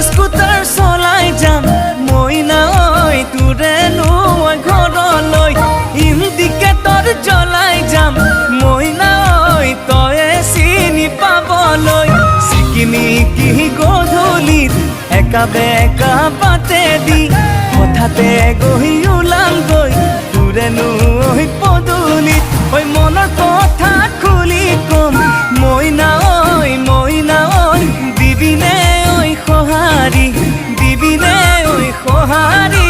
scooter চলাই যাম মইনা ঐ তোৰেনো ঘৰলৈ ইণ্ডিকেটৰ জ্বলাই যাম মইনা ঐ তয়ে চিনি পাবলৈ চিকিনি কি গধূলিত একা বেকা বাটেদি হঠাতে গৈ ওলামগৈ তোৰেনো পদূলিত ঐ মনৰ কথা খুলি কম মইনা ঐ দিবিনে সহাৰি দিবিনে ঐ সহাৰি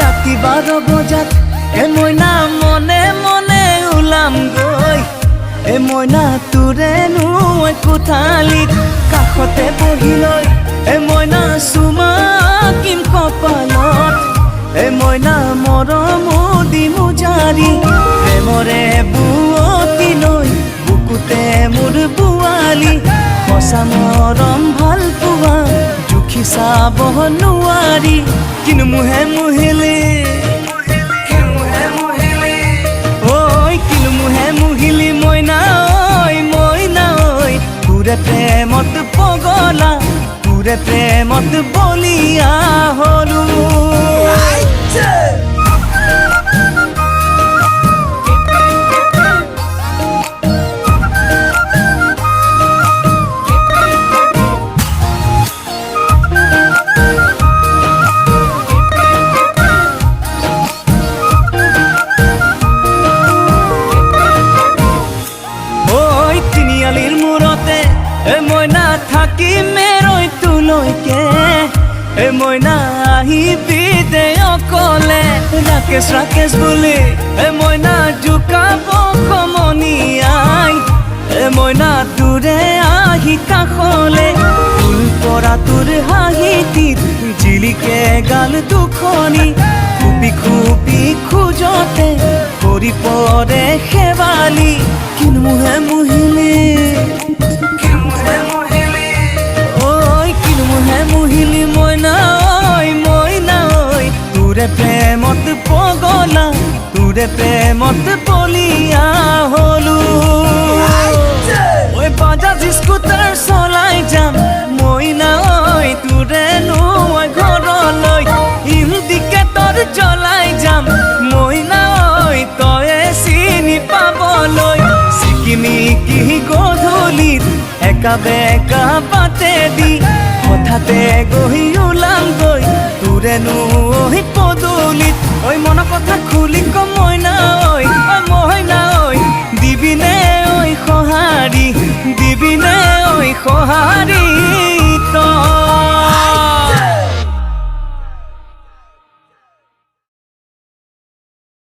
ৰাতি 12 বজাত মইনা মনে মনে ওলামগৈ মইনা তোৰেনো কোঠালিত কাষতে বহি লৈ মইনা চুমা কিম কপালত মইনা মৰম দিমু জাৰি প্ৰেমৰে বুৱতি লৈ বুকুতে মোৰ বোৱালি সঁচা মৰম ভাল পোৱা জুখি চাব নোৱাৰি কিন্তু মুহে মুহিলে মইনা ঐ তোৰে প্ৰেমত পগলা তোৰে প্ৰেমত বলিয়া হলো মইনা থাকি মেৰৈ তোলৈকে মইনা আহিবি দে অকলে ৰাকেশ বুলি মইনা জোকাব সমনীয়াই মইনা তোৰে আহি কাষলে ফুল পৰা তোৰ হাঁহিটিত জিলিকে গাল দুখনি খুপি খুপি খোজতে কৰি পৰে শেৱালি কিন্তু মুহে মুহিলে মুহিলি মইনা ঐ তোৰে প্ৰেমত পগলা তোৰে প্ৰেমত বলিয়া হলো ঐ বাজাজ স্কুটাৰ চলাই যাম মইনা ঐ তোৰেনো ঘৰলৈ ইণ্ডিকেটৰ জ্বলাই যাম মইনা ঐ তয়ে চিনি পাবলৈ চিকিনি কি গধূলিত একা বেকা বাটেদি হঠাতে গৈ ওলামগৈ তোৰেনো পদূলিত ঐ মনৰ কথা খুলি কম মইনা ঐ দিবিনে ঐ সহাৰি দিবিনে ঐ সহাৰি